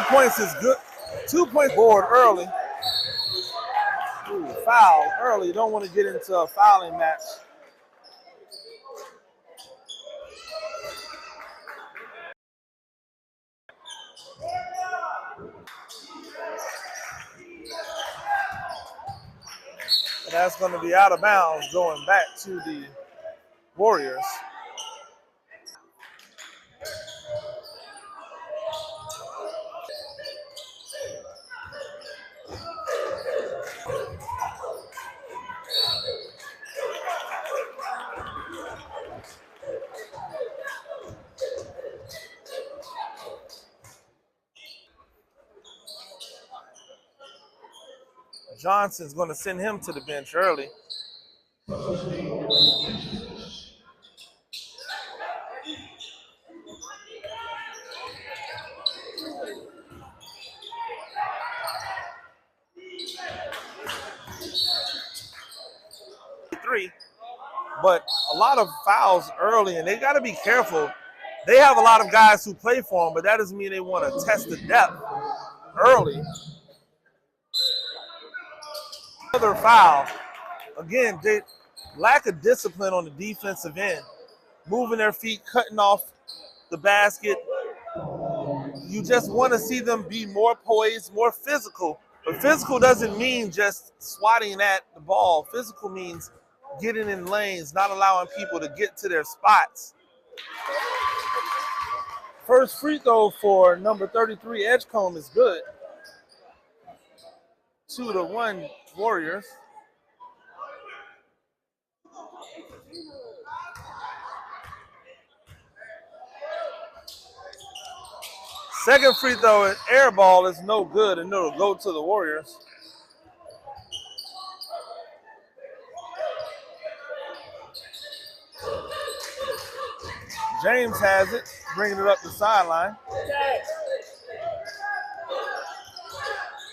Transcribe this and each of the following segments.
points is good. 2 points board early. Ooh, foul early. Don't want to get into a fouling match. And that's going to be out of bounds going back to the Warriors. Johnson's going to send him to the bench early. But a lot of fouls early, and they got to be careful. They have a lot of guys who play for them, but that doesn't mean they want to test the depth early. Another foul. Again, they lack of discipline on the defensive end. Moving their feet, cutting off the basket. You just want to see them be more poised, more physical. But physical doesn't mean just swatting at the ball. Physical means getting in lanes, not allowing people to get to their spots. First free throw for number 33, Edgecombe, is good. 2-1 Warriors. Second free throw, air ball, is no good, and it'll go to the Warriors. James has it, bringing it up the sideline.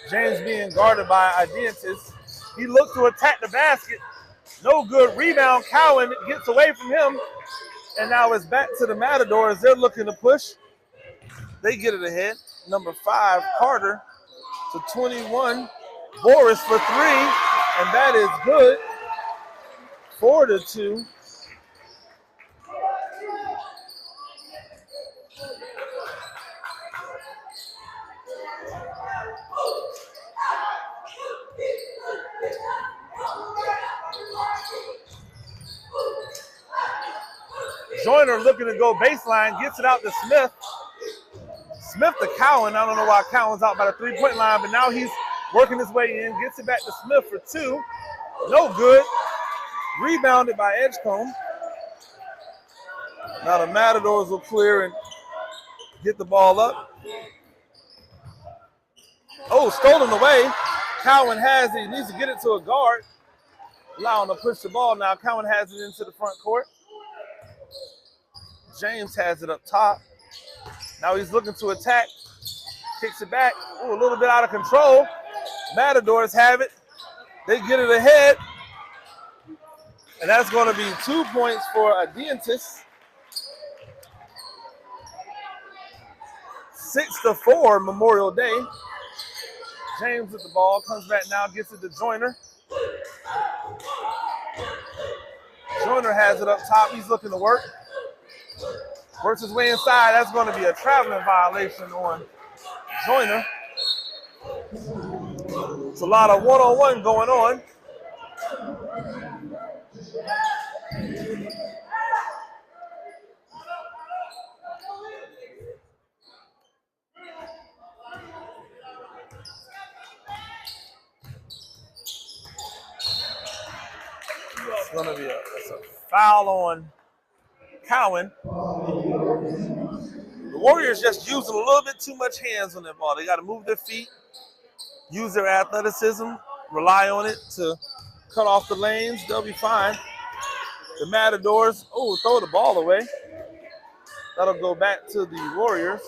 James being guarded by Identis. He looked to attack the basket. No good. Rebound. Cowan gets away from him. And now it's back to the Matadors. They're looking to push. They get it ahead. Number 5, Carter, to 21. Boris for 3. And that is good. 4-2. Joyner looking to go baseline, gets it out to Smith. Smith to Cowan. I don't know why Cowan's out by the three-point line, but now he's working his way in, gets it back to Smith for 2. No good. Rebounded by Edgecombe. Now the Matadors will clear and get the ball up. Oh, stolen away. Cowan has it. He needs to get it to a guard. Allow him to push the ball now. Cowan has it into the front court. James has it up top. Now he's looking to attack. Kicks it back. Ooh, a little bit out of control. Matadors have it. They get it ahead. And that's going to be 2 points for Adientis. 6-4 Memorial Day. James with the ball. Comes back now. Gets it to Joyner. Joyner has it up top. He's looking to work. Works his way inside. That's going to be a traveling violation on Joyner. It's a lot of one-on-one going on. It's going to be a foul on Cowan. The Warriors just using a little bit too much hands on that ball. They got to move their feet, use their athleticism, rely on it to cut off the lanes. They'll be fine. The Matadors, throw the ball away. That'll go back to the Warriors.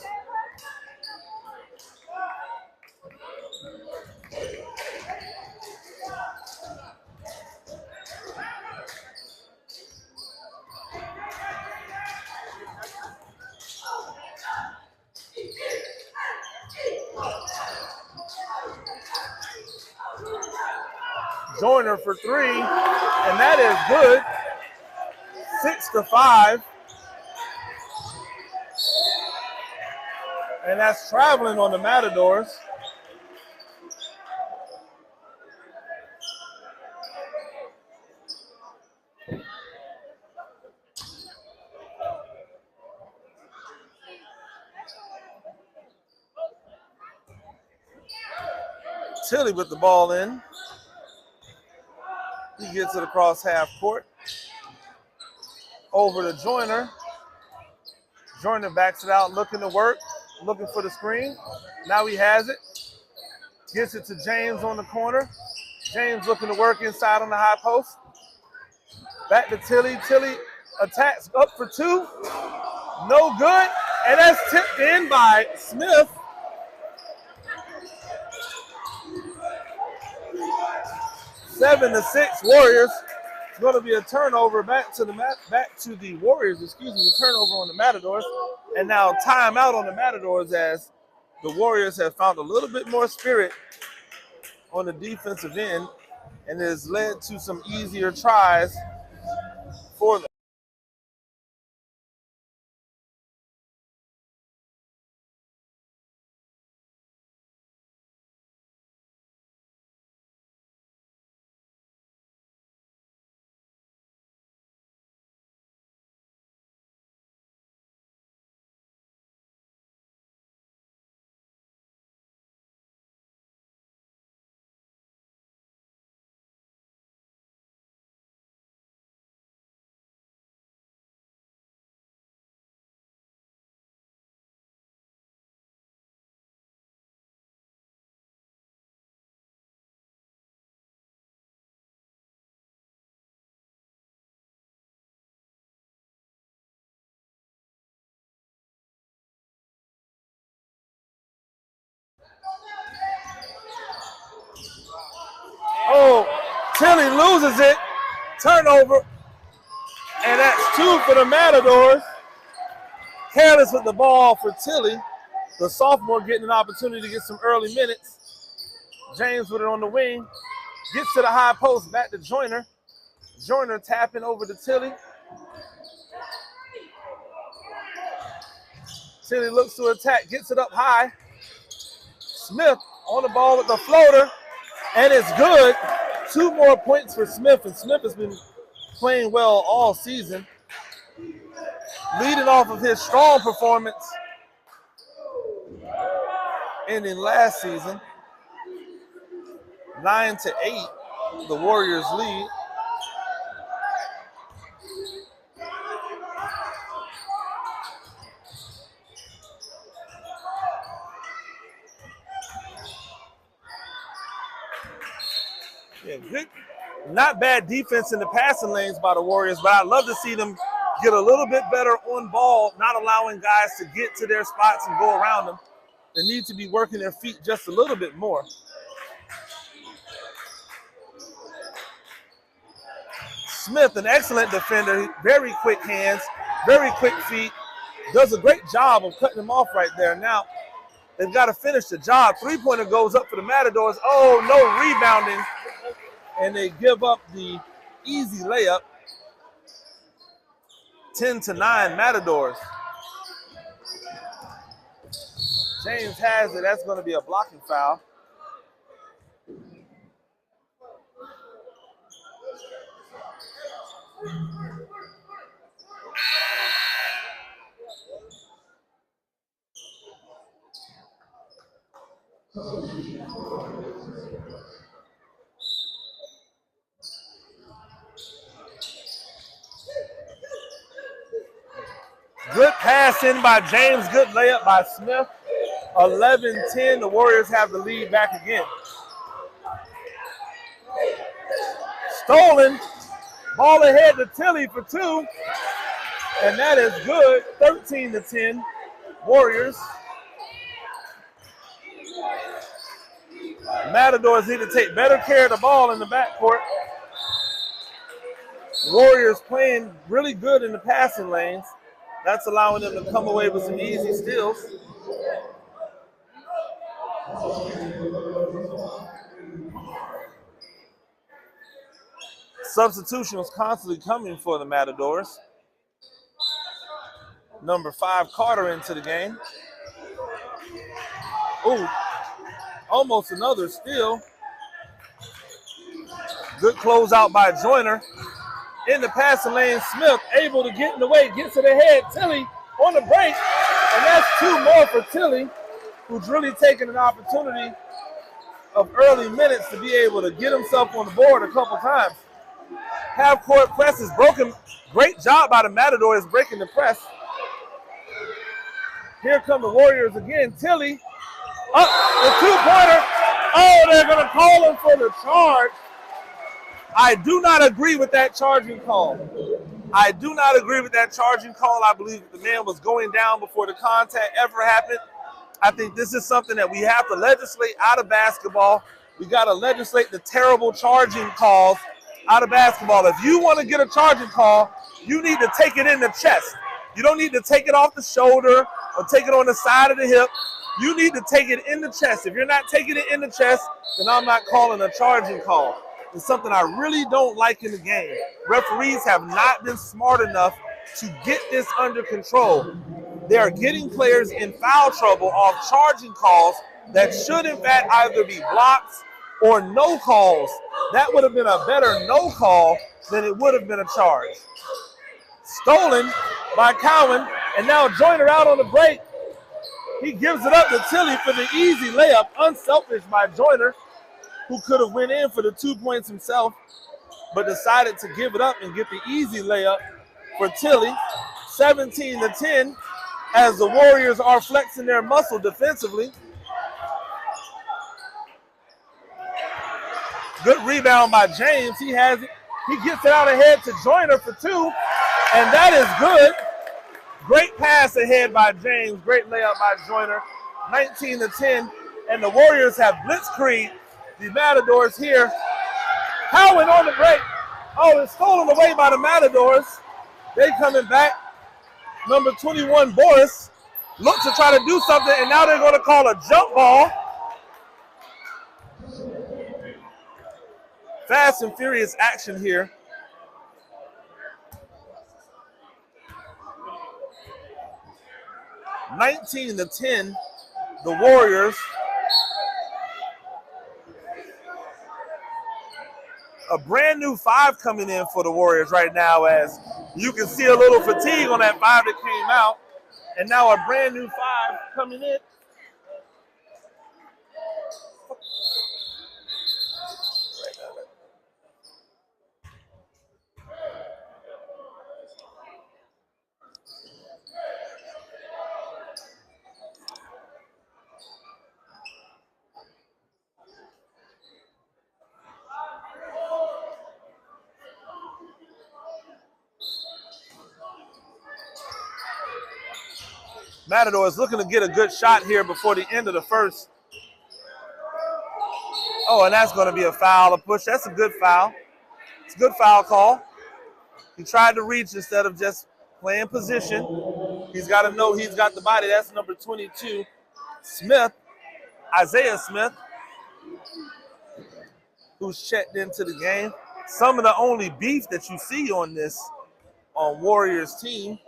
Joyner for three, and that is good. 6-5. And that's traveling on the Matadors. Tilly with the ball in. He gets it across half court. Over to Joyner. Joyner backs it out, looking to work, looking for the screen. Now he has it. Gets it to James on the corner. James looking to work inside on the high post. Back to Tilly. Tilly attacks up for two. No good. And that's tipped in by Smith. 7-6 Warriors. It's going to be a turnover back to the Warriors. Excuse me, turnover on the Matadors, and now timeout on the Matadors as the Warriors have found a little bit more spirit on the defensive end, and it has led to some easier tries for them. Oh, Tilly loses it. Turnover. And that's two for the Matadors. Careless with the ball for Tilly. The sophomore getting an opportunity to get some early minutes. James with it on the wing. Gets to the high post, back to Joyner. Joyner tapping over to Tilly. Tilly looks to attack, gets it up high. Smith on the ball with the floater, and it's good. 2 more points for Smith, and Smith has been playing well all season. Leading off of his strong performance ending last season. 9-8, the Warriors lead. Yeah, good, not bad defense in the passing lanes by the Warriors, but I'd love to see them get a little bit better on ball, not allowing guys to get to their spots and go around them. They need to be working their feet just a little bit more. Smith, an excellent defender, very quick hands, very quick feet, does a great job of cutting them off right there. Now, they've got to finish the job. 3-pointer goes up for the Matadors. Oh, no rebounding. And they give up the easy layup. 10-9 Matadors. James has it. That's going to be a blocking foul. Good pass in by James. Good layup by Smith. 11-10. The Warriors have the lead back again. Stolen. Ball ahead to Tilly for 2. And that is good. 13-10. Warriors. Matadors need to take better care of the ball in the backcourt. Warriors playing really good in the passing lanes. That's allowing them to come away with some easy steals. Substitution was constantly coming for the Matadors. Number 5, Carter into the game. Ooh, almost another steal. Good closeout by Joyner. In the passing lane, Smith able to get in the way, gets it ahead. Tilly on the break, and that's 2 more for Tilly, who's really taken an opportunity of early minutes to be able to get himself on the board a couple times. Half-court press is broken. Great job by the Matadors breaking the press. Here come the Warriors again. Tilly up the 2-pointer. Oh, they're going to call him for the charge. I do not agree with that charging call. I do not agree with that charging call. I believe the man was going down before the contact ever happened. I think this is something that we have to legislate out of basketball. We got to legislate the terrible charging calls out of basketball. If you want to get a charging call, you need to take it in the chest. You don't need to take it off the shoulder or take it on the side of the hip. You need to take it in the chest. If you're not taking it in the chest, then I'm not calling a charging call. It's something I really don't like in the game. Referees have not been smart enough to get this under control. They are getting players in foul trouble off charging calls that should in fact either be blocks or no calls. That would have been a better no call than it would have been a charge. Stolen by Cowan, and now Joyner out on the break. He gives it up to Tilly for the easy layup. Unselfish by Joyner, who could have went in for the 2 points himself, but decided to give it up and get the easy layup for Tilly. 17-10, as the Warriors are flexing their muscle defensively. Good rebound by James. He has it. He gets it out ahead to Joyner for 2, and that is good. Great pass ahead by James. Great layup by Joyner. 19-10, and the Warriors have blitzkrieg the Matadors here. Cowan on the break. Oh, it's stolen away by the Matadors. They coming back. Number 21, Boris, look to try to do something, and now they're going to call a jump ball. Fast and furious action here. (19-10), the Warriors. A brand new 5 coming in for the Warriors right now, as you can see a little fatigue on that 5 that came out. And now a brand new 5 coming in. Matador is looking to get a good shot here before the end of the first. Oh, and that's going to be a foul, a push. That's a good foul. It's a good foul call. He tried to reach instead of just playing position. He's got to know he's got the body. That's number 22, Smith, Isaiah Smith, who's checked into the game. Some of the only beef that you see on Warriors team.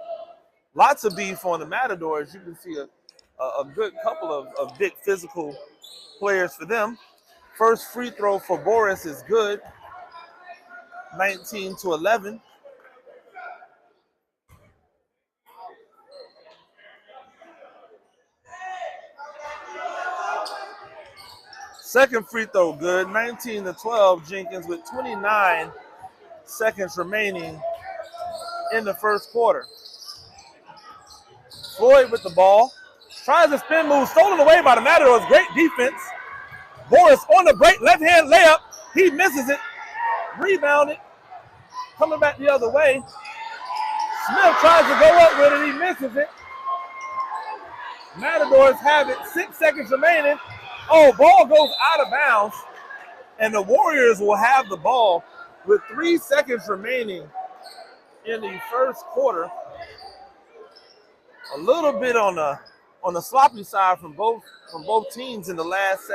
Lots of beef on the Matadors. You can see a good couple of big physical players for them. First free throw for Boris is good. 19-11. Second free throw good. 19-12. Jenkins with 29 seconds remaining in the first quarter. Floyd with the ball. Tries a spin move. Stolen away by the Matadors. Great defense. Boris on the break. Left hand layup. He misses it. Rebounded. Coming back the other way. Smith tries to go up with it. He misses it. Matadors have it. 6 seconds remaining. Oh, ball goes out of bounds. And the Warriors will have the ball with 3 seconds remaining in the first quarter. A little bit on the sloppy side from both teams in the last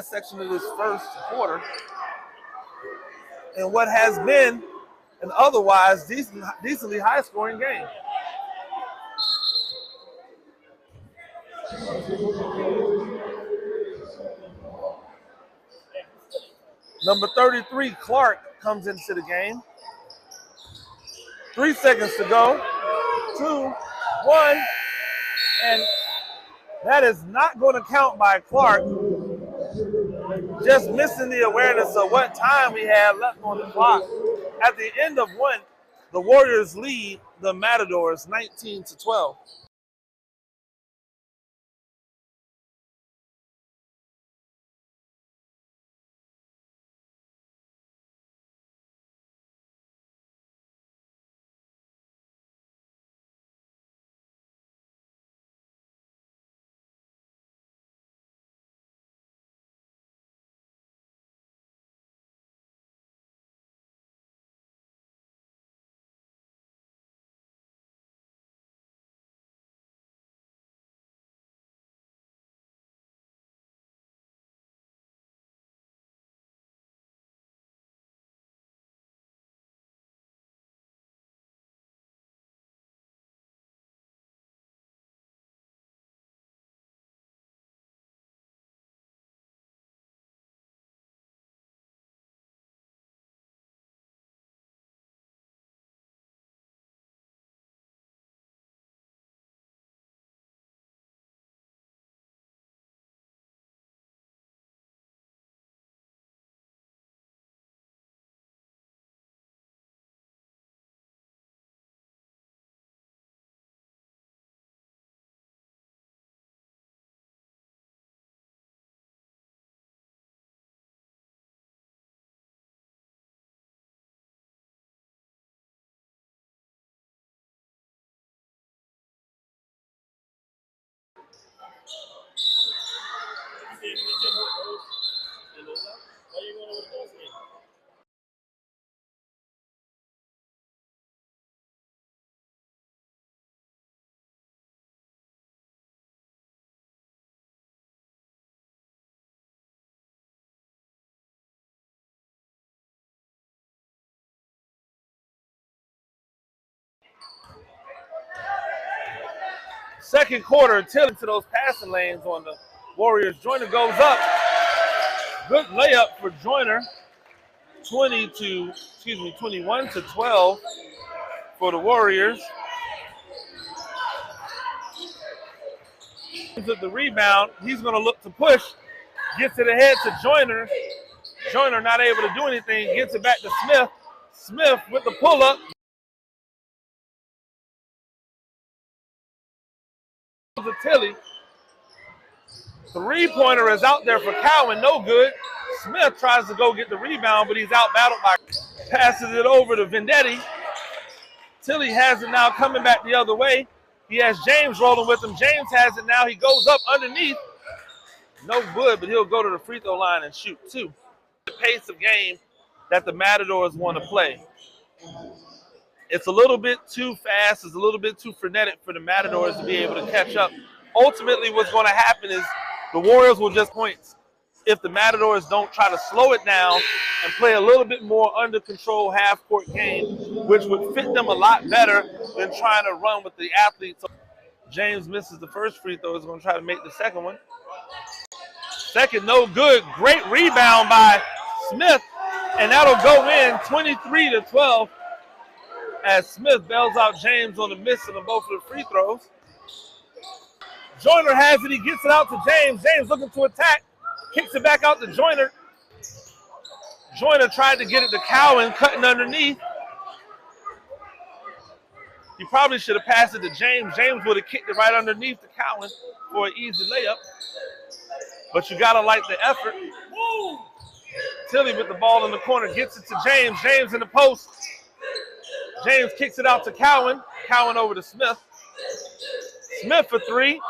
section of this first quarter. in what has been an otherwise decently high-scoring game. Number 33, Clark, comes into the game. 3 seconds to go. 2, 1, and that is not going to count by Clark. Just missing the awareness of what time we had left on the clock. At the end of one, the Warriors lead the Matadors 19-12. Second quarter, tilting to those passing lanes on the Warriors. Joyner goes up. Good layup for Joyner. 21-12 for the Warriors. At the rebound, he's going to look to push. Gets it ahead to Joyner. Joyner not able to do anything. Gets it back to Smith. Smith with the pull-up. To Tilly. Three-pointer is out there for Cowan. No good. Smith tries to go get the rebound, but he's out-battled by. Passes it over to Vendetti. Tilly has it now coming back the other way. He has James rolling with him. James has it now. He goes up underneath. No good, but he'll go to the free throw line and shoot two. The pace of game that the Matadors want to play. It's a little bit too fast. It's a little bit too frenetic for the Matadors to be able to catch up. Ultimately, what's going to happen is the Warriors will just points if the Matadors don't try to slow it down and play a little bit more under control half-court game, which would fit them a lot better than trying to run with the athletes. James misses the first free throw. He's going to try to make the second one. Second, no good. Great rebound by Smith, and that'll go in 23-12 as Smith bails out James on the miss of both of the free throws. Joyner has it. He gets it out to James. James looking to attack. Kicks it back out to Joyner. Joyner tried to get it to Cowan, cutting underneath. He probably should have passed it to James. James would have kicked it right underneath to Cowan for an easy layup. But you got to like the effort. Tilly with the ball in the corner gets it to James. James in the post. James kicks it out to Cowan. Cowan over to Smith. Smith for three.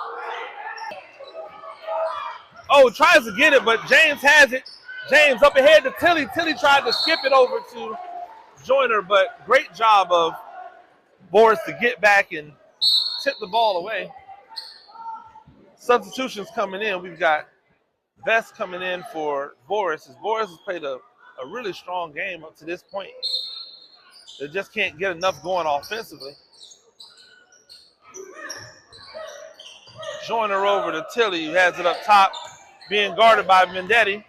Oh, tries to get it, but James has it. James up ahead to Tilly. Tilly tried to skip it over to Joyner, but great job of Boris to get back and tip the ball away. Substitutions coming in. We've got Vest coming in for Boris. As Boris has played a a really strong game up to this point. They just can't get enough going offensively. Joyner over to Tilly, who has it up top, being guarded by Vendetti.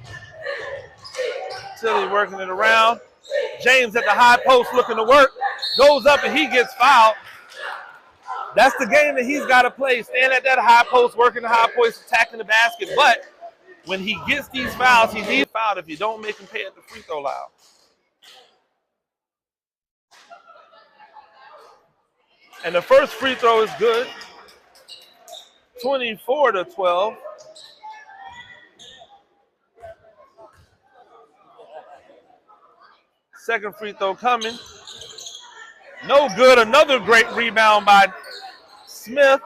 Tilly working it around. James at the high post looking to work. Goes up and he gets fouled. That's the game that he's got to play. Stand at that high post, working the high post, attacking the basket. But when he gets these fouls, he's either fouled if you don't make him pay at the free throw line. And the first free throw is good. 24-12. Second free throw coming. No good. Another great rebound by Smith.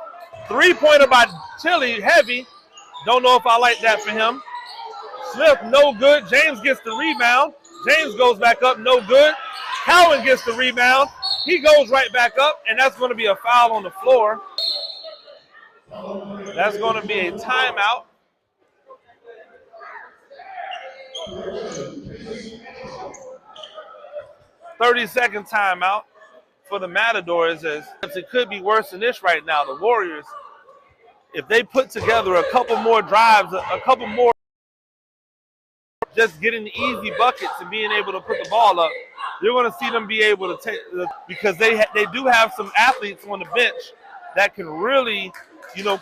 Three-pointer by Tilly, heavy. Don't know if I like that for him. Smith, no good. James gets the rebound. James goes back up, no good. Cowan gets the rebound. He goes right back up, and that's going to be a foul on the floor. That's going to be a timeout. "30-second timeout for the Matadors, as it could be worse than this right now. The Warriors, if they put together a couple more drives, a couple more just getting the easy buckets and being able to put the ball up, you're going to see them be able to take, because they do have some athletes on the bench that can really,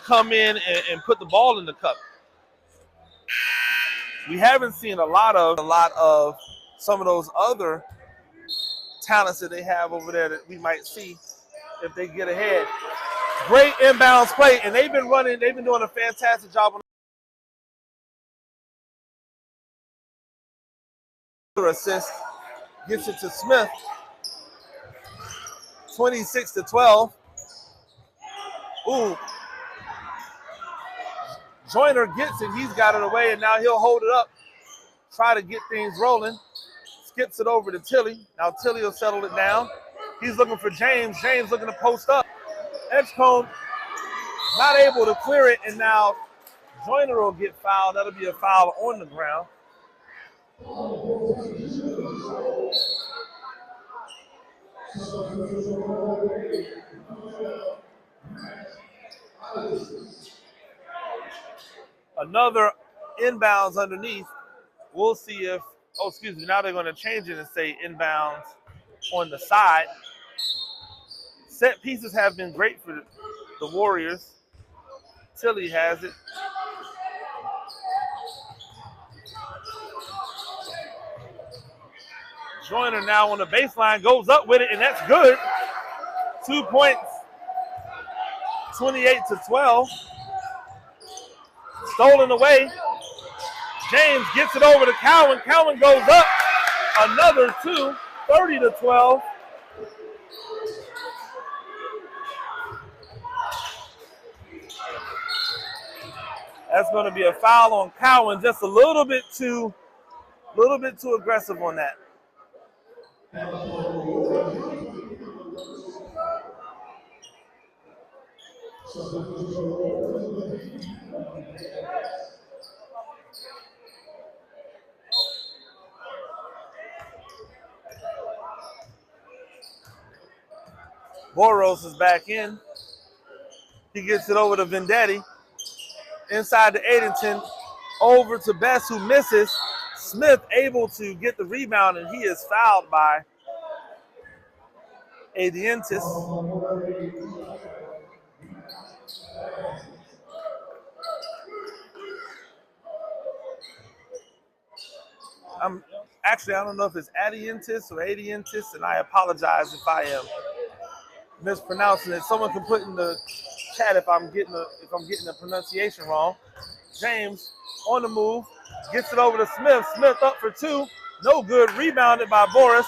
come in and put the ball in the cup. We haven't seen a lot of some of those other talents that they have over there that we might see if they get ahead. Great inbounds play, and they've been doing a fantastic job on the assist. Gets it to Smith. 26-12. Ooh. Joyner gets it. He's got it away, and now he'll hold it up, try to get things rolling. Skips it over to Tilly. Now Tilly will settle it down. He's looking for James. James looking to post up. Edgecombe not able to clear it, and now Joyner will get fouled. That'll be a foul on the ground. Another inbounds underneath. We'll see if, now they're going to change it and say inbounds on the side. Set pieces have been great for the Warriors. Tilly has it. Joyner now on the baseline, goes up with it, and that's good. 2 points, 28-12. Stolen away. James gets it over to Cowan. Cowan goes up. Another two, 30-12. That's going to be a foul on Cowan. Just a little bit too aggressive on that. Boros is back in. He gets it over to Vendetti. Inside to Adenton. Over to Best, who misses. Smith able to get the rebound, and he is fouled by Adientis. I don't know if it's Adientis or Adientis, and I apologize if I am mispronouncing it. Someone can put in the chat if I'm getting the pronunciation wrong. James on the move, gets it over to Smith. Smith up for two, no good. Rebounded by Boris.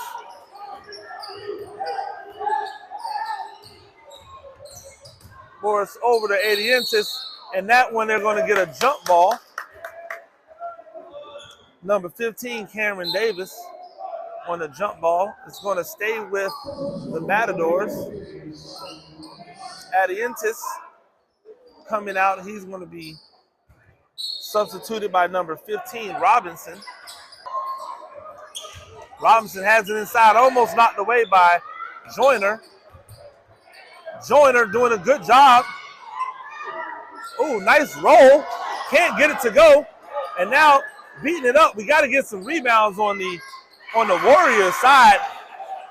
Boris over to Adientis, and that one they're going to get a jump ball. Number 15, Cameron Davis, on the jump ball. It's going to stay with the Matadors. Adientis coming out. He's going to be substituted by number 15, Robinson. Robinson has it inside, almost knocked away by Joyner. Joyner doing a good job. Ooh, nice roll. Can't get it to go. And now beating it up. We got to get some rebounds on the Warriors side.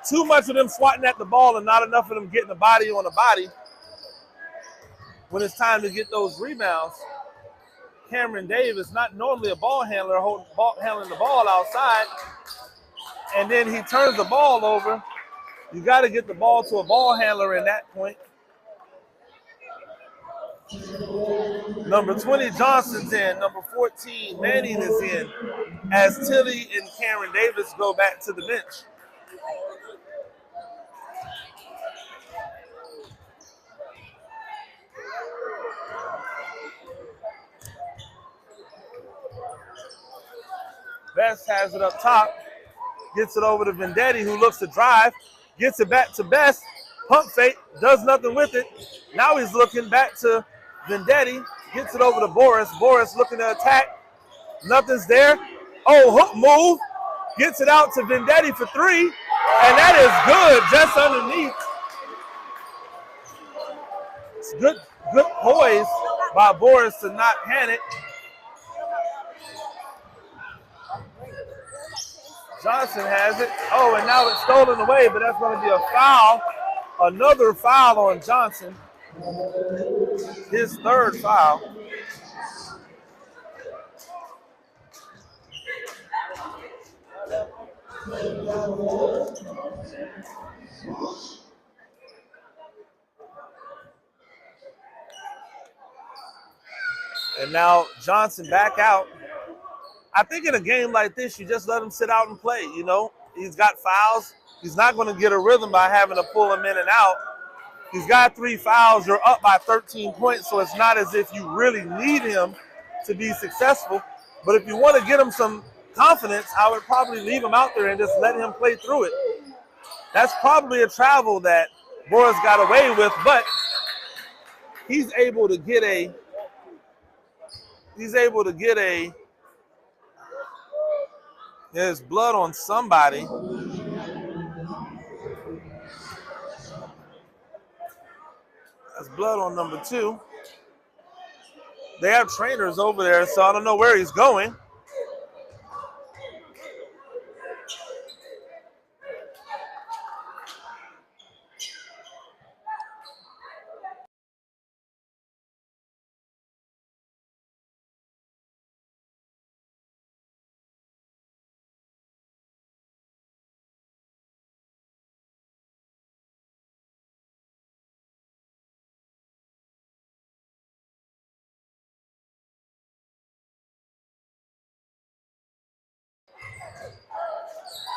Too much of them swatting at the ball and not enough of them getting the body on the body when it's time to get those rebounds. Cameron Davis, not normally a ball handler, handling the ball outside, and then he turns the ball over. You got to get the ball to a ball handler in that point. Number 20, Johnson's in. Number 14, Manning is in, as Tilly and Cameron Davis go back to the bench. Best has it up top, gets it over to Vendetti, who looks to drive, gets it back to Best, pump fake, does nothing with it. Now he's looking back to Vendetti, gets it over to Boris. Boris looking to attack, nothing's there. Oh, hook move, gets it out to Vendetti for three, and that is good, just underneath. It's good poise by Boris to not hand it. Johnson has it. Oh, and now it's stolen away, but that's going to be a foul. Another foul on Johnson. His third foul. And now Johnson back out. I think in a game like this, you just let him sit out and play, you know. He's got fouls. He's not going to get a rhythm by having to pull him in and out. He's got 3 fouls. You're up by 13 points, so it's not as if you really need him to be successful. But if you want to get him some confidence, I would probably leave him out there and just let him play through it. That's probably a travel that Boris got away with, but he's able to get a there's blood on somebody. That's blood on number 2. They have trainers over there, so I don't know where he's going.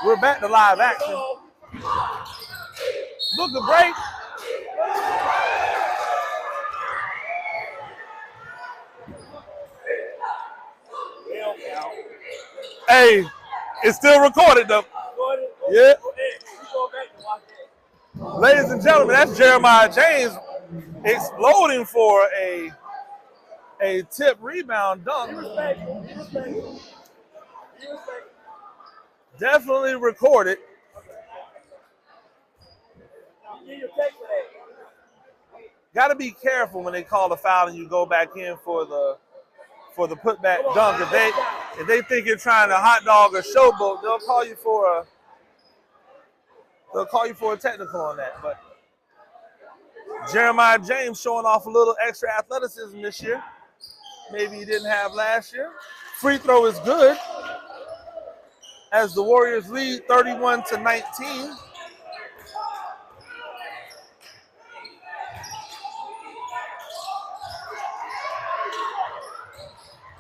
We're back to live action. Look at break. Hey, it's still recorded though. Yeah. Ladies and gentlemen, that's Jeremiah James exploding for a tip rebound dunk. Definitely recorded. Got to be careful when they call a foul and you go back in for the putback dunk. If they think you're trying to hot dog or showboat, they'll call you for a technical on that. But Jeremiah James showing off a little extra athleticism this year. Maybe he didn't have last year. Free throw is good as the Warriors lead 31-19.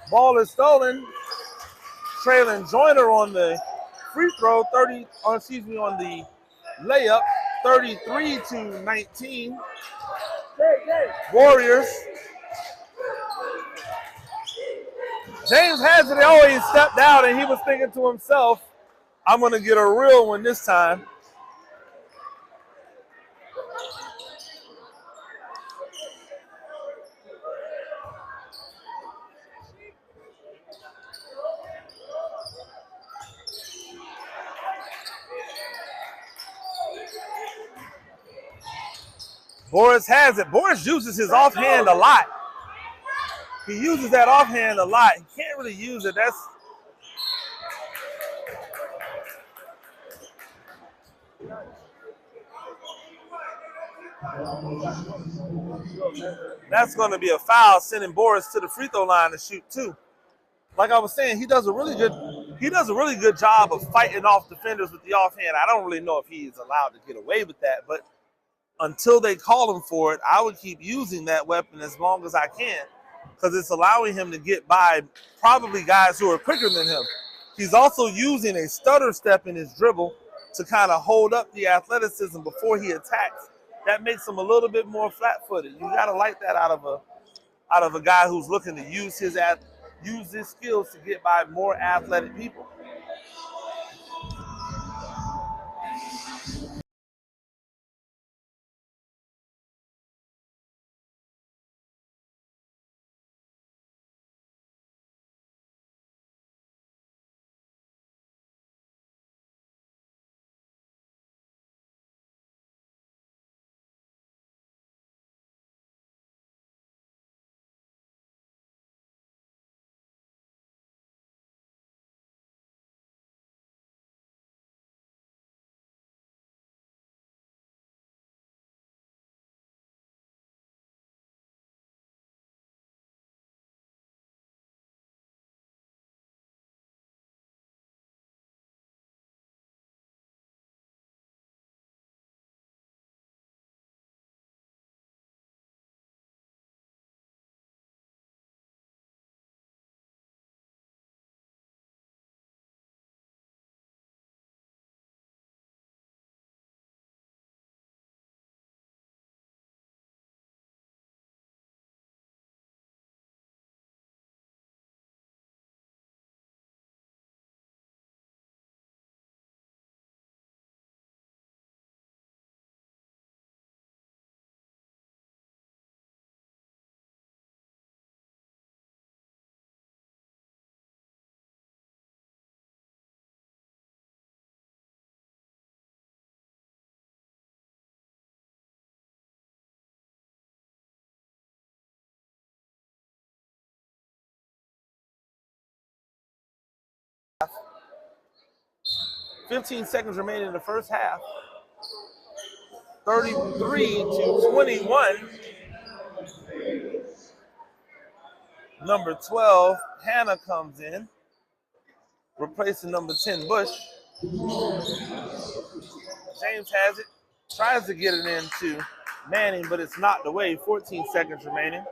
Ball is stolen. Trailing Joyner on the free throw, on the layup, 33-19. Warriors. James has it. Oh, he stepped out and he was thinking to himself, I'm going to get a real one this time. Boris has it. Boris uses his offhand a lot. He uses that offhand a lot. He can't really use it. That's going to be a foul, sending Boris to the free throw line to shoot two. Like I was saying, he does a really good job of fighting off defenders with the offhand. I don't really know if he's allowed to get away with that, but until they call him for it, I would keep using that weapon as long as I can because it's allowing him to get by probably guys who are quicker than him. He's also using a stutter step in his dribble to kind of hold up the athleticism before he attacks. That makes him a little bit more flat-footed. You got to like that out of a guy who's looking to use his skills to get by more athletic people. Fifteen seconds remaining in the first half. 33-21. Number 12, Hannah comes in, replacing number 10, Bush. James has it, tries to get it into Manning, but it's knocked away. 14 seconds remaining.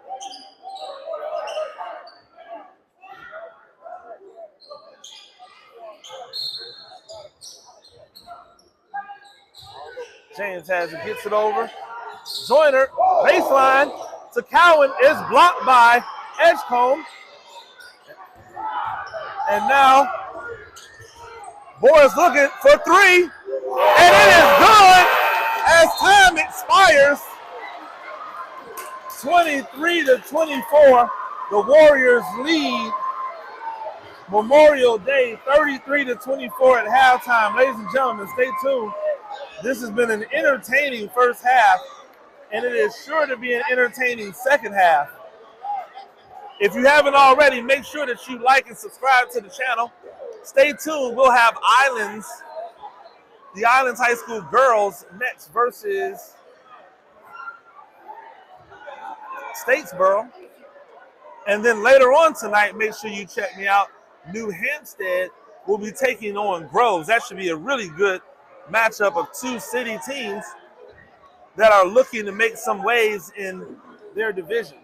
James has it, gets it over. Joyner, baseline to Cowan, is blocked by Edgecombe. And now, Boris looking for three, and it is good as time expires. 23-24, the Warriors lead Memorial Day 33-24 at halftime. Ladies and gentlemen, stay tuned. This has been an entertaining first half, and it is sure to be an entertaining second half. If you haven't already, make sure that you like and subscribe to the channel. Stay tuned. We'll have the Islands High School girls next versus Statesboro. And then later on tonight, make sure you check me out. New Hampstead will be taking on Groves. That should be a really good matchup of two city teams that are looking to make some waves in their divisions.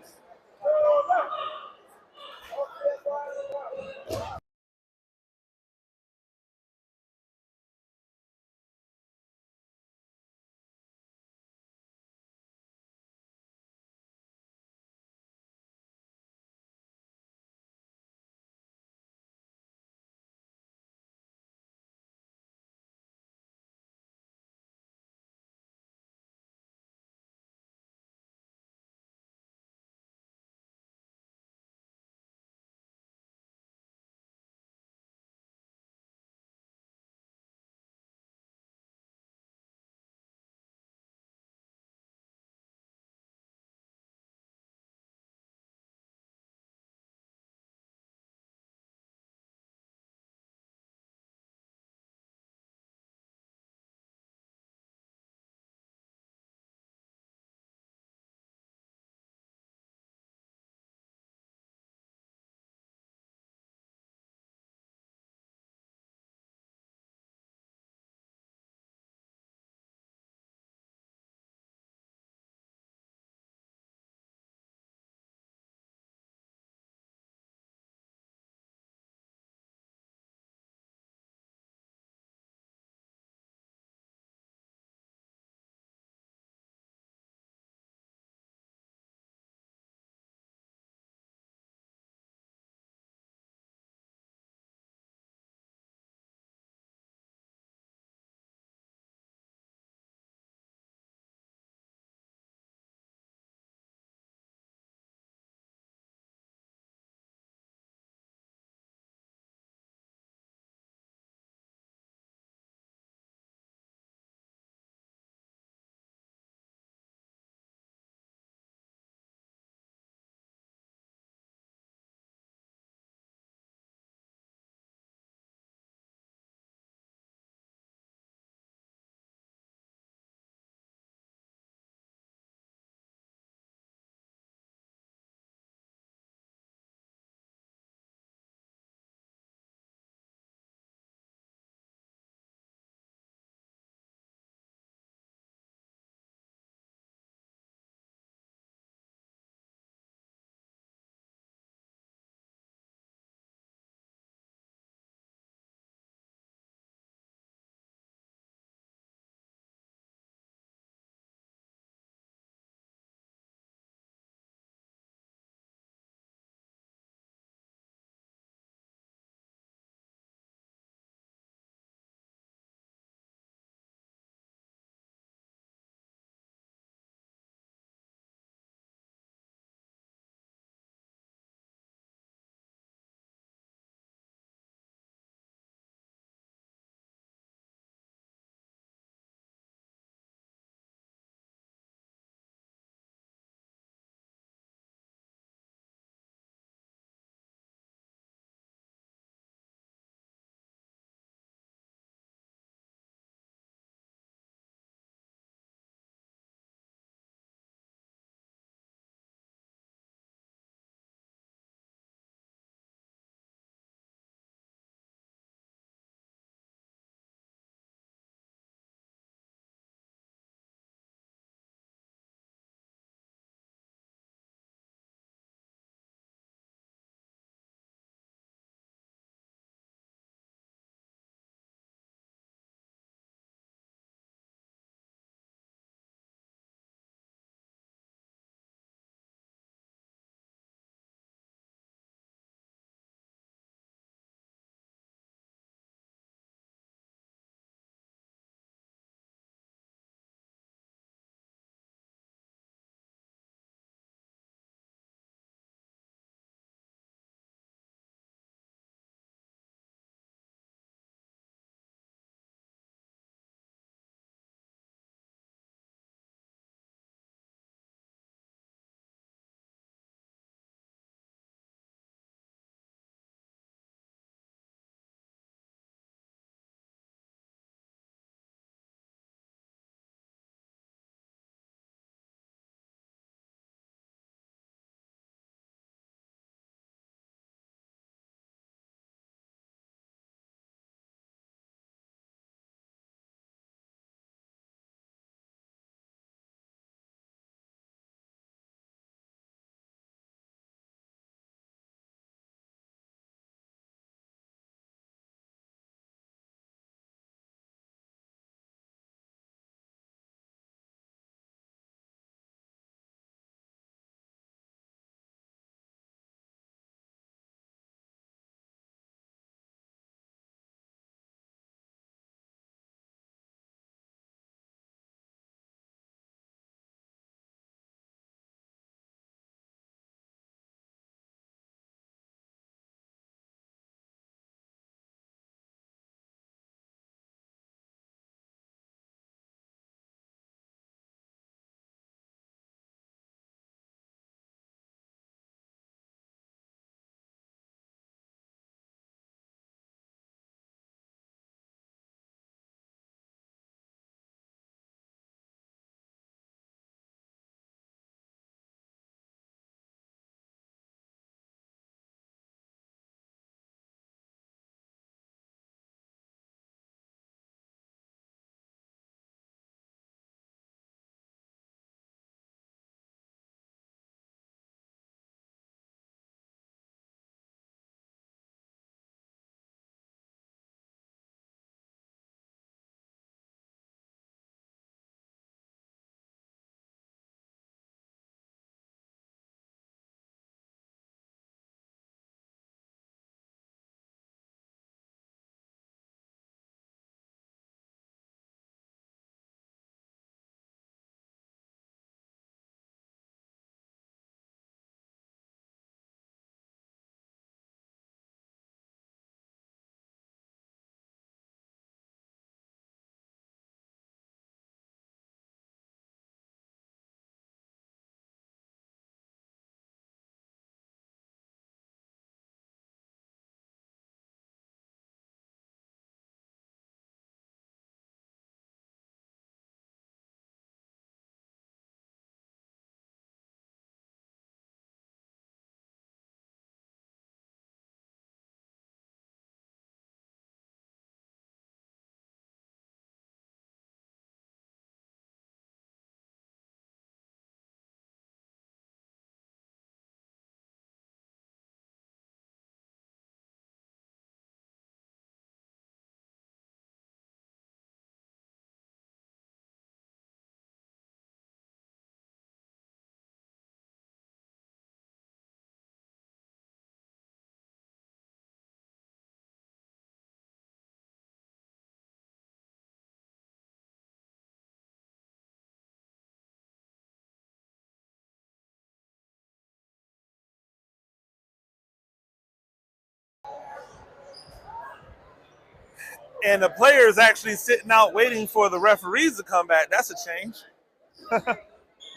And the players actually sitting out waiting for the referees to come back. That's a change.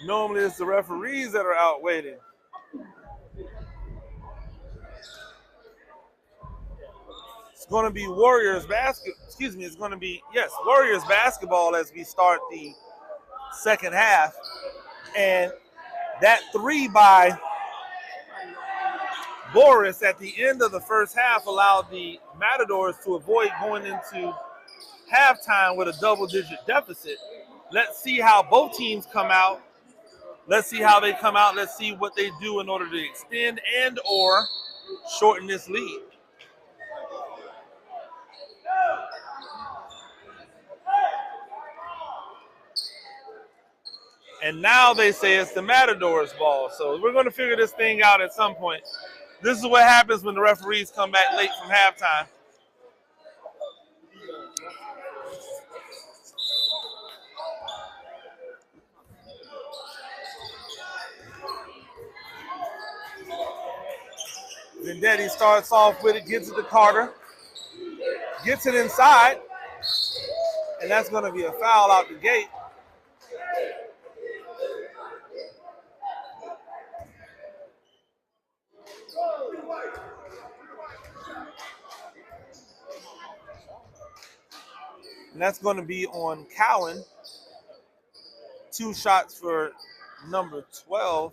Normally it's the referees that are out waiting. It's going to be Warriors basketball as we start the second half. And that three by Boris at the end of the first half allowed the Matadors to avoid going into halftime with a double-digit deficit. Let's see how both teams come out. Let's see how they come out. Let's see what they do in order to extend and or shorten this lead. And now they say it's the Matadors' ball. So we're going to figure this thing out at some point. This is what happens when the referees come back late from halftime. Vendetti starts off with it, gets it to Carter, gets it inside, and that's going to be a foul out the gate. And that's going to be on Cowan. 2 shots for number 12,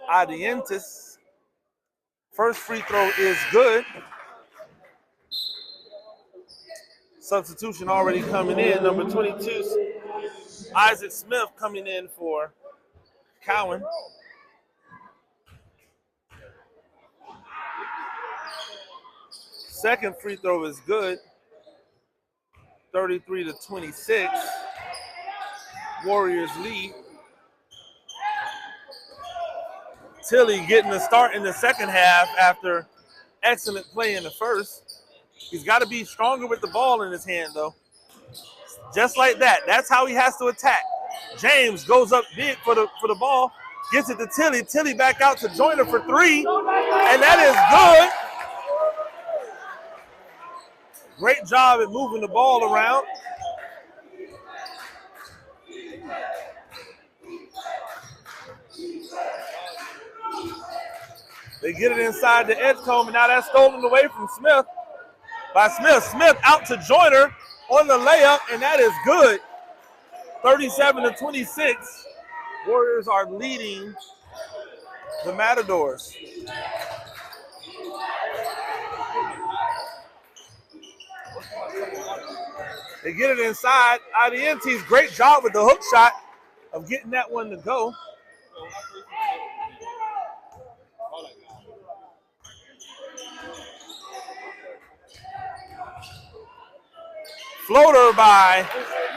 Adientis. First free throw is good. Substitution already coming in. Number 22, Isaac Smith coming in for Cowan. Second free throw is good. 33-26. Warriors lead. Tilly getting the start in the second half after excellent play in the first. He's got to be stronger with the ball in his hand, though. Just like that. That's how he has to attack. James goes up big for the ball, gets it to Tilly. Tilly back out to Joyner for 3, and that is good. Great job at moving the ball around. They get it inside the edge comb, and now that's stolen away from Smith by Smith. Smith out to Joyner on the layup, and that is good. 37-26. Warriors are leading the Matadors. They get it inside. Adientis, great job with the hook shot of getting that one to go. Floater by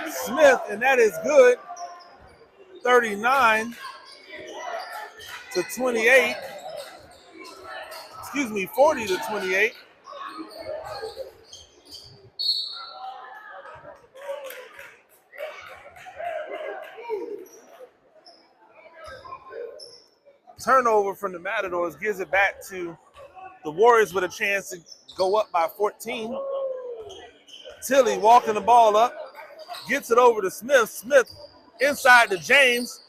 Smith, and that is good. 39-28. 40-28. Turnover from the Matadors gives it back to the Warriors with a chance to go up by 14. Tilly walking the ball up, gets it over to Smith. Smith inside to James.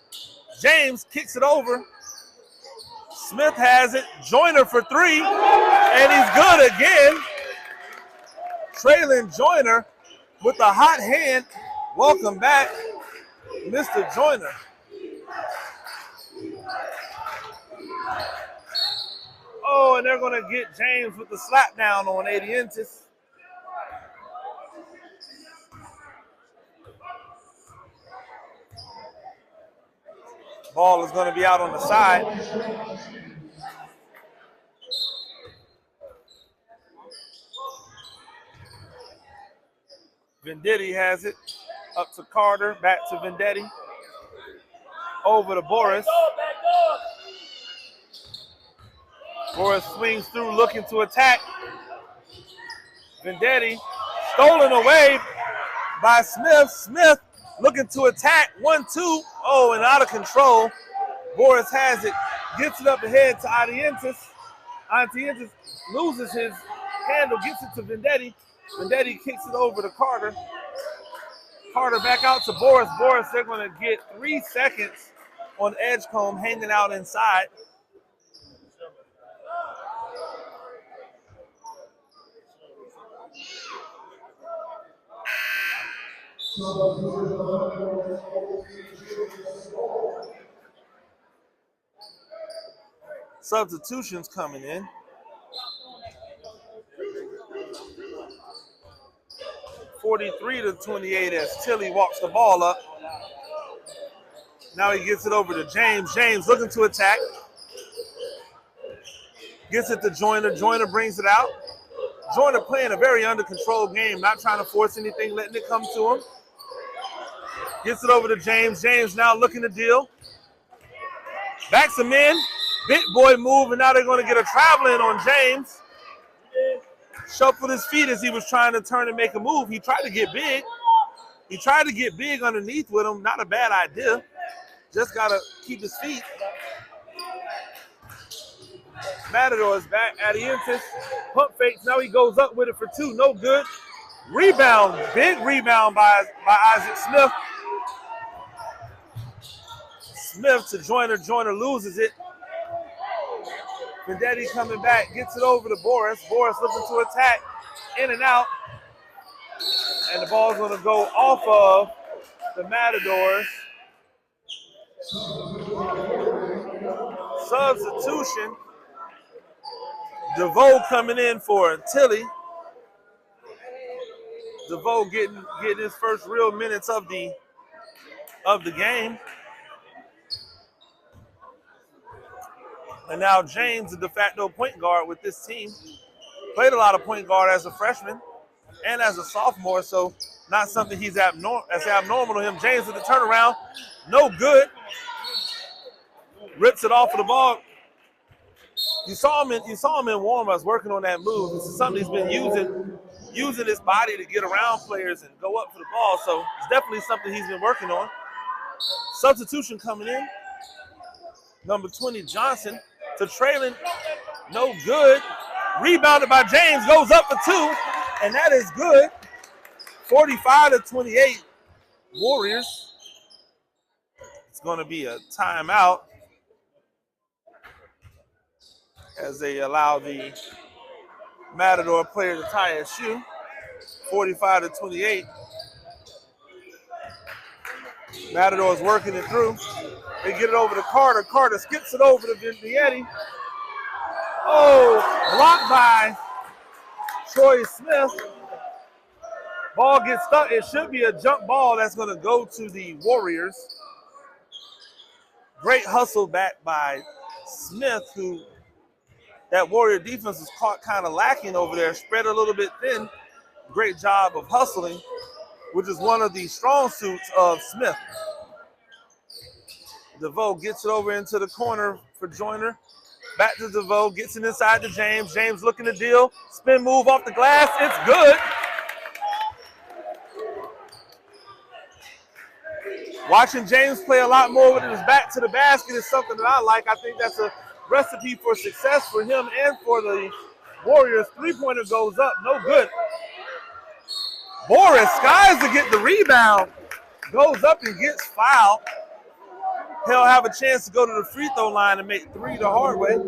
James kicks it over. Smith has it. Joyner for 3, and he's good again. Traylon Joyner with a hot hand. Welcome back, Mr. Joyner. Oh, and they're going to get James with the slap down on Adientis. Ball is going to be out on the side. Vendetti has it. Up to Carter. Back to Vendetti. Over to Boris. Boris swings through looking to attack. Vendetti stolen away by Smith. Smith looking to attack. 1-2. Oh, and out of control. Boris has it. Gets it up ahead to Adientis. Adientis loses his handle. Gets it to Vendetti. Vendetti kicks it over to Carter. Carter back out to Boris. Boris, they're going to get 3 seconds on Edgecombe hanging out inside. Substitutions coming in. 43-28 as Tilly walks the ball up. Now he gets it over to James. James looking to attack. Gets it to Joyner. Joyner brings it out. Joyner playing a very under control game, not trying to force anything, letting it come to him. Gets it over to James. James now looking to deal. Backs him in. Big boy move, and now they're going to get a travel in on James. Shuffled his feet as he was trying to turn and make a move. He tried to get big. He tried to get big underneath with him. Not a bad idea. Just got to keep his feet. Matador is back. Adientis. Pump fakes. Now he goes up with it for 2. No good. Rebound. Big rebound by Isaac Smith. Smith to Joyner. Joyner loses it. Vendetti coming back, gets it over to Boris. Boris looking to attack, in and out. And the ball's going to go off of the Matadors. Substitution. DeVoe coming in for Tilly. DeVoe getting his first real minutes of the game. And now James, the de facto point guard with this team, played a lot of point guard as a freshman and as a sophomore, so not something he's abnormal to him. James with the turnaround, no good. Rips it off of the ball. You saw him in warm-ups working on that move. This is something he's been using his body to get around players and go up for the ball. So it's definitely something he's been working on. Substitution coming in. Number 20, Johnson. To Traylon, no good. Rebounded by James, goes up for 2, and that is good. 45-28, Warriors. It's going to be a timeout as they allow the Matador player to tie his shoe. 45-28. Matador's working it through. They get it over to Carter. Carter skips it over to Vendetti. Oh, blocked by Troy Smith. Ball gets stuck. It should be a jump ball that's going to go to the Warriors. Great hustle back by Smith, who that Warrior defense was caught kind of lacking over there, spread a little bit thin. Great job of hustling, which is one of the strong suits of Smith. DeVoe gets it over into the corner for Joyner. Back to DeVoe, gets it inside to James. James looking to deal. Spin move off the glass. It's good. Watching James play a lot more with his back to the basket is something that I like. I think that's a recipe for success for him and for the Warriors. Three-pointer goes up. No good. Boris skies to get the rebound. Goes up and gets fouled. He'll have a chance to go to the free throw line and make 3 the hard way.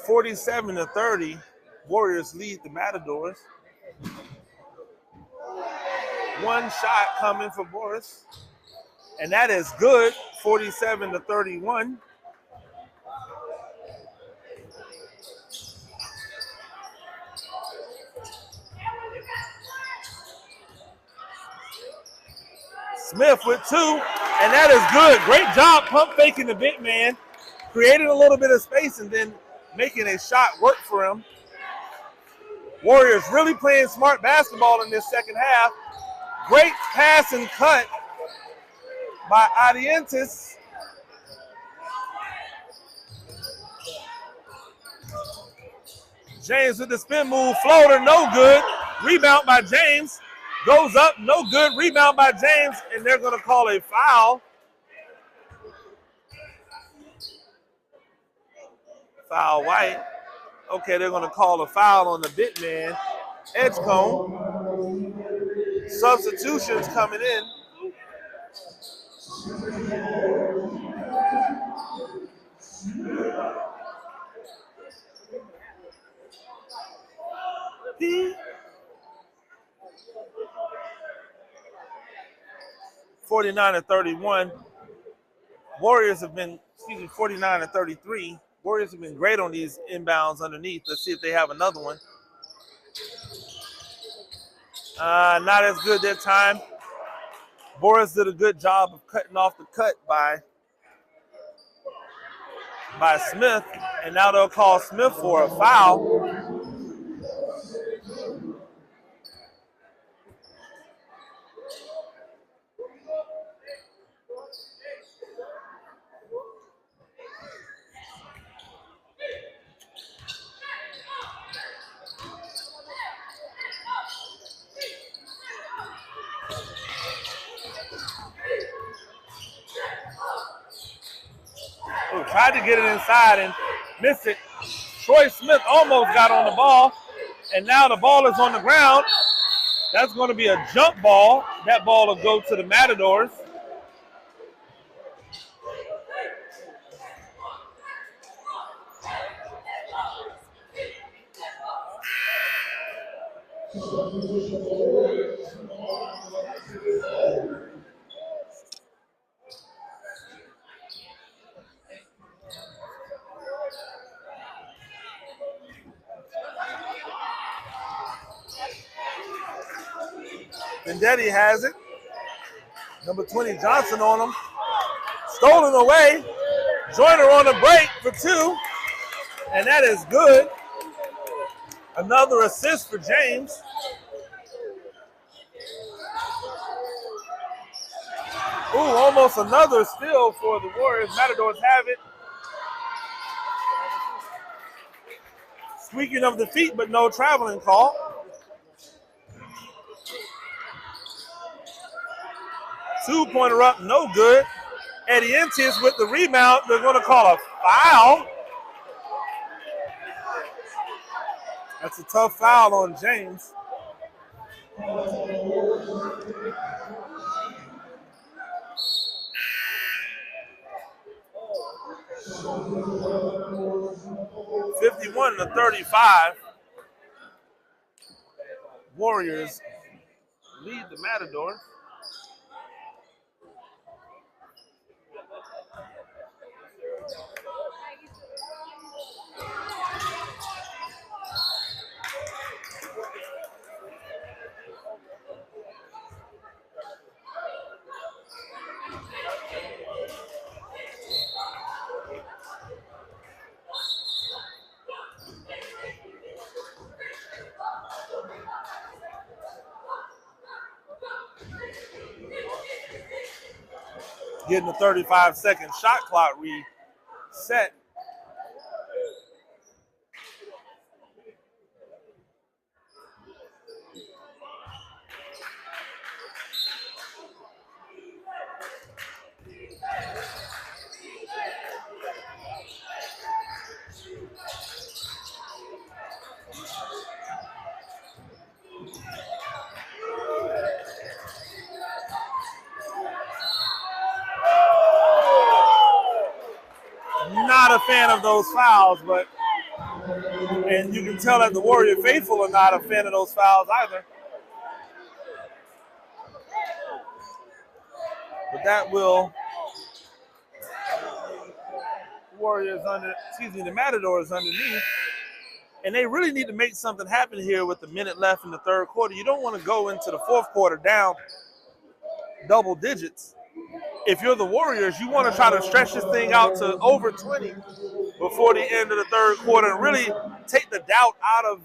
(47-30), Warriors lead the Matadors. One shot coming for Boris. And that is good, 47-31. Smith with 2, and that is good. Great job pump faking the big man, creating a little bit of space and then making a shot work for him. Warriors really playing smart basketball in this second half. Great pass and cut by Adientis. James with the spin move, floater, no good. Rebound by James. Goes up, no good. Rebound by James, and they're going to call a foul. Foul White. Okay, they're going to call a foul on the big man. Edgecombe. Substitutions coming in. P. 49-31. Warriors have been, 49-33. Warriors have been great on these inbounds underneath. Let's see if they have another one. Not as good that time. Boris did a good job of cutting off the cut by Smith, and now they'll call Smith for a foul. Oh, tried to get it inside and missed it. Troy Smith almost got on the ball, and now the ball is on the ground. That's going to be a jump ball. That ball will go to the Matadors. Vendetti has it. Number 20 Johnson on him. Stolen away. Joyner on the break for two. And that is good. Another assist for James. Ooh, almost another steal for the Warriors. Matadors have it. Squeaking of the feet, but no traveling call. Two-pointer up, no good. Eddie Entis with the rebound. They're going to call a foul. That's a tough foul on James. (51-35). Warriors lead the Matadors. Getting the 35-second shot clock reset. Not a fan of those fouls, and you can tell that the Warrior faithful are not a fan of those fouls either. But that will the Matadors underneath. And they really need to make something happen here with a minute left in the third quarter. You don't want to go into the fourth quarter down double digits. If you're the Warriors, you want to try to stretch this thing out to over 20 before the end of the third quarter and really take the doubt out of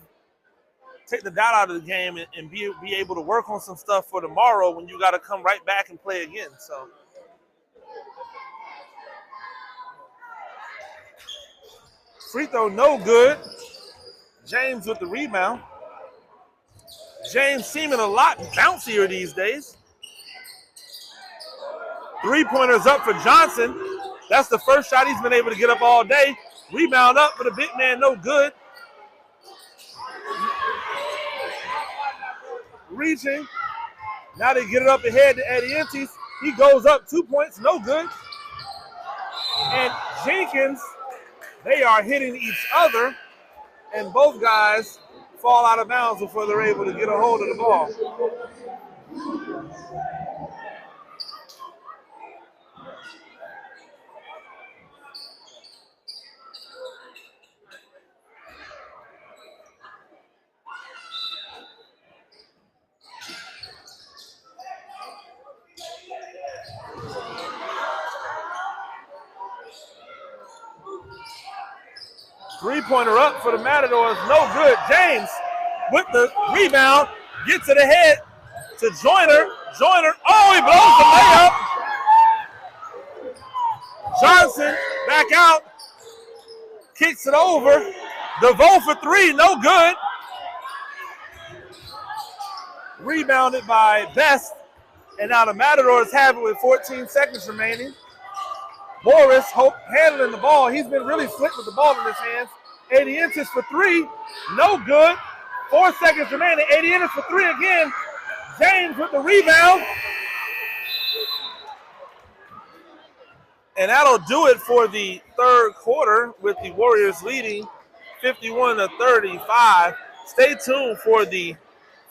the game and be able to work on some stuff for tomorrow when you got to come right back and play again. So free throw no good. James with the rebound. James seeming a lot bouncier these days. Three-pointers up for Johnson. That's the first shot he's been able to get up all day. Rebound up for the big man, no good. Reaching. Now they get it up ahead to Adientes. He goes up 2 points, no good. And Jenkins, they are hitting each other, and both guys fall out of bounds before they're able to get a hold of the ball. 3-pointer up for the Matadors, no good. James with the rebound, gets it ahead to Joyner. Joyner, oh, he blows the layup. Johnson back out, kicks it over. DeVoe for three, no good. Rebounded by Best, and now the Matadors have it with 14 seconds remaining. Morris handling the ball. He's been really slick with the ball in his hands. 80 inches for three, no good. 4 seconds remaining. 80 inches for three again. James with the rebound. And that'll do it for the third quarter with the Warriors leading 51-35. Stay tuned for the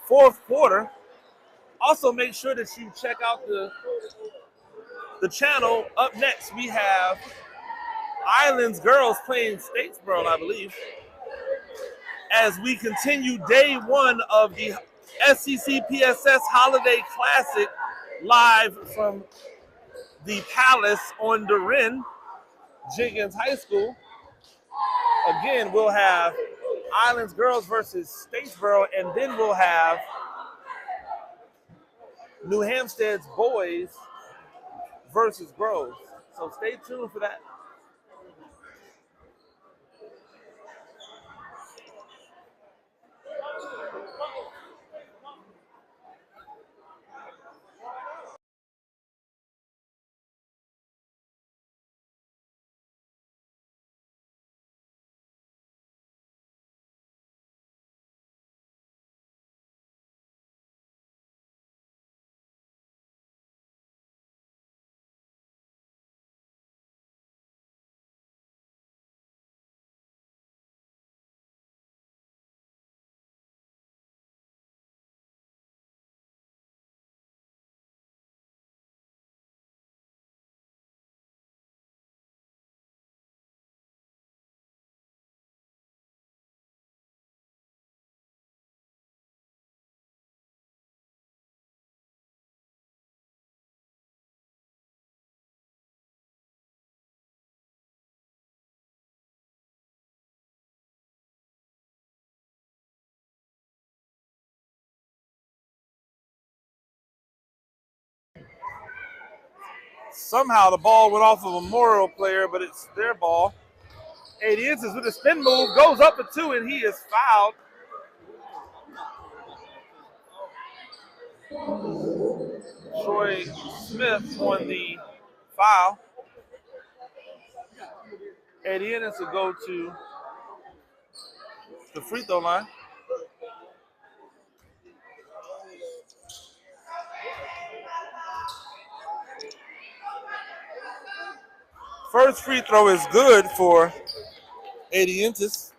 fourth quarter. Also make sure that you check out the channel. Up next, we have Islands girls playing Statesboro, I believe, as we continue day one of the SEC PSS Holiday Classic live from the Palace on Durin, Jenkins High School. Again, we'll have Islands girls versus Statesboro, and then we'll have New Hampstead's boys versus Groves. So stay tuned for that. Somehow the ball went off of a Memorial player, but it's their ball. 80 inches with a spin move, goes up for two, and he is fouled. Troy Smith on the foul. 80 inches to go to the free throw line. First free throw is good for 80 inches.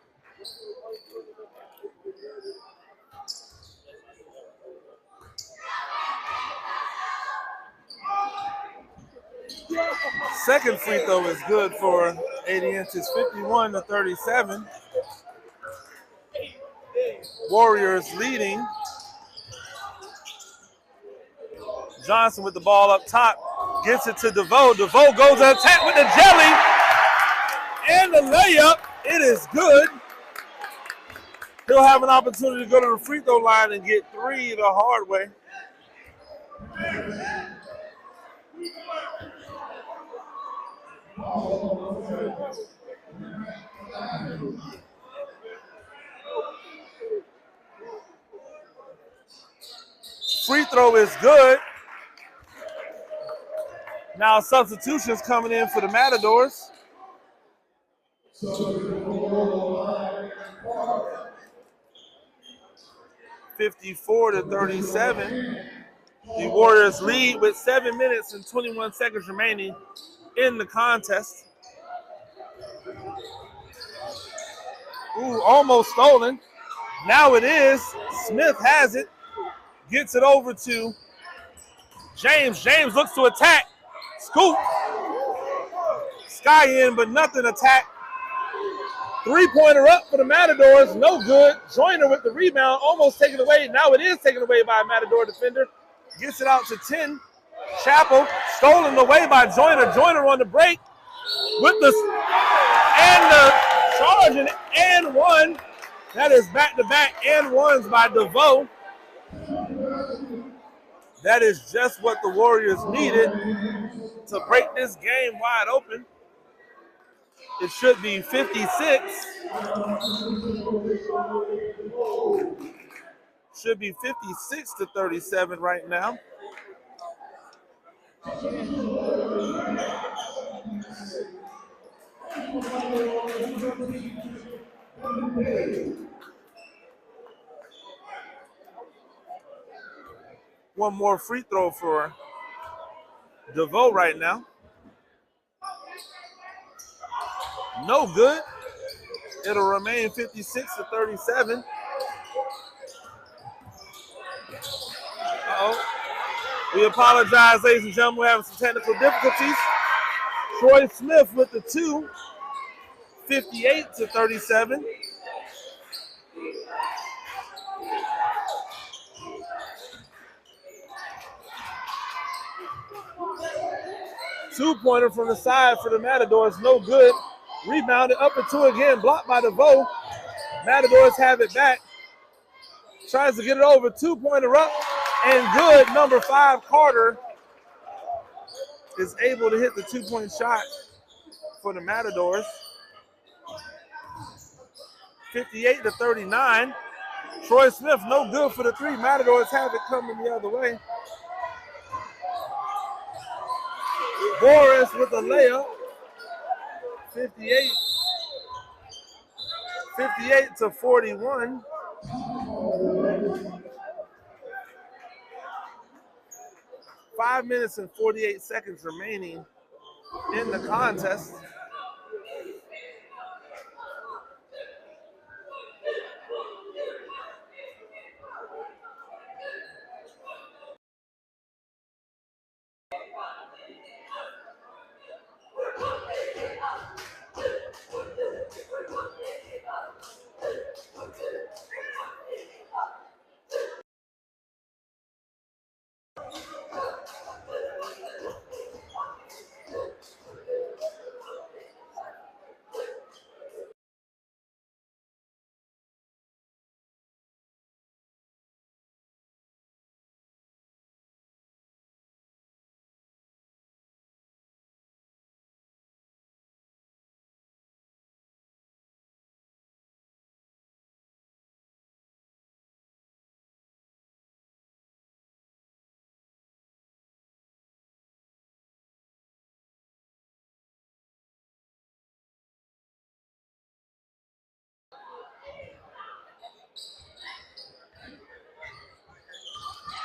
Second free throw is good for 80 inches, 51-37. Warriors leading. Johnson with the ball up top, gets it to DeVoe. DeVoe goes to attack with the jelly, and the layup. It is good. He'll have an opportunity to go to the free throw line and get three the hard way. free throw is good. Now substitutions coming in for the Matadors. 54-37. The Warriors lead with 7 minutes and 21 seconds remaining in the contest. Ooh, almost stolen. Now it is. Smith has it. Gets it over to James. James looks to attack. Scoop. Sky in, but nothing attack. Three-pointer up for the Matadors. No good. Joyner with the rebound. Almost taken away. Now it is taken away by a Matador defender. Gets it out to 10. Chappell stolen away by Joyner. Joyner on the break with the charge and one. That is back-to-back and ones by DeVoe. That is just what the Warriors needed to break this game wide open. It should be 56. Should be 56-37 right now. One more free throw for DeVoe right now. No good. It'll remain 56-37. Uh-oh. We apologize, ladies and gentlemen. We're having some technical difficulties. Troy Smith with the two. 58-37. Two-pointer from the side for the Matadors, no good. Rebounded up and two again, blocked by DeVoe. Matadors have it back. Tries to get it over, two-pointer up and good. Number 5, Carter, is able to hit the two-point shot for the Matadors. 58-39. Troy Smith, no good for the three. Matadors have it coming the other way. Boris with a layup. 58-41. Five minutes and 48 seconds remaining in the contest.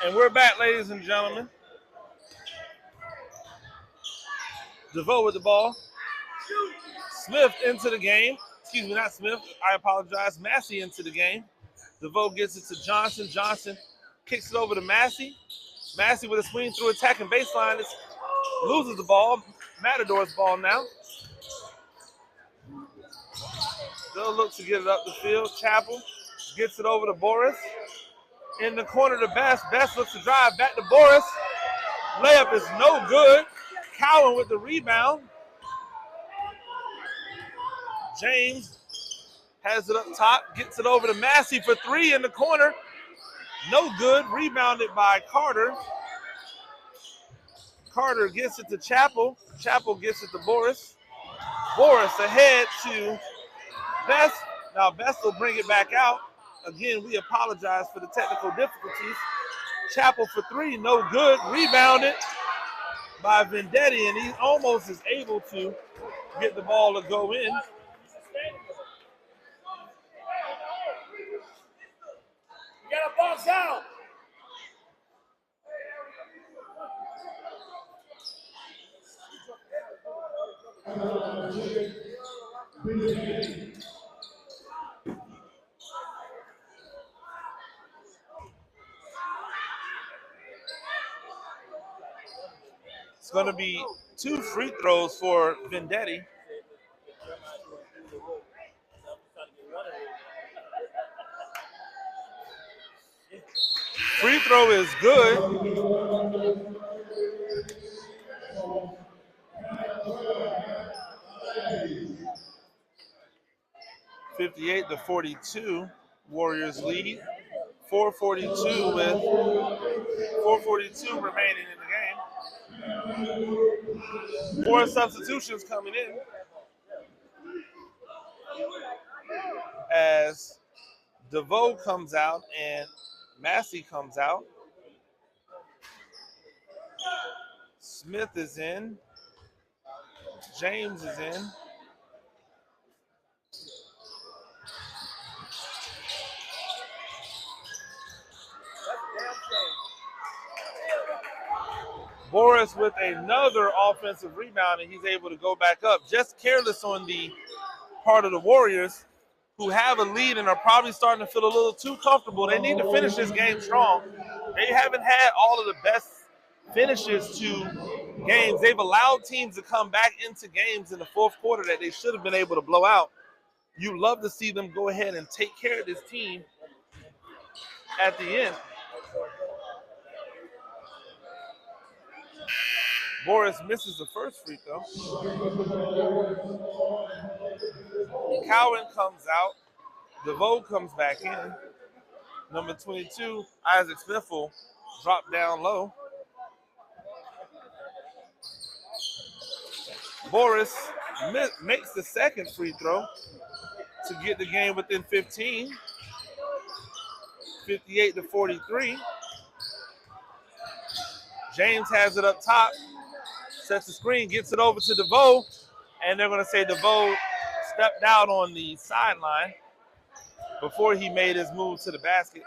And we're back, ladies and gentlemen. DeVoe with the ball. Smith into the game. Excuse me, not Smith. I apologize. Massey into the game. DeVoe gets it to Johnson. Johnson kicks it over to Massey. Massey with a swing through attacking baseline. Loses the ball. Matador's ball now. They'll look to get it up the field. Chappell gets it over to Boris. In the corner to Best. Best looks to drive back to Boris. Layup is no good. Cowan with the rebound. James has it up top. Gets it over to Massey for three in the corner. No good. Rebounded by Carter. Carter gets it to Chappell. Chappell gets it to Boris. Boris ahead to Best. Now Best will bring it back out. Again, we apologize for the technical difficulties. Chapel for three, no good. Rebounded by Vendetti, and he almost is able to get the ball to go in. You got to box out. It's going to be 2 free throws for Vendetti. Free throw is good. 58-42, Warriors lead. 4:42 with 4:42 remaining in the game. 4 substitutions coming in as DeVoe comes out and Massey comes out. Smith is in. James is in. Boris with another offensive rebound, and he's able to go back up. Just careless on the part of the Warriors, who have a lead and are probably starting to feel a little too comfortable. They need to finish this game strong. They haven't had all of the best finishes to games. They've allowed teams to come back into games in the fourth quarter that they should have been able to blow out. You love to see them go ahead and take care of this team at the end. Boris misses the first free throw. Cowan comes out. DeVoe comes back in. Number 22, Isaac Smith will drop down low. Boris makes the second free throw to get the game within 15. 58-43. James has it up top, sets the screen, gets it over to DeVoe, and they're going to say DeVoe stepped out on the sideline before he made his move to the basket.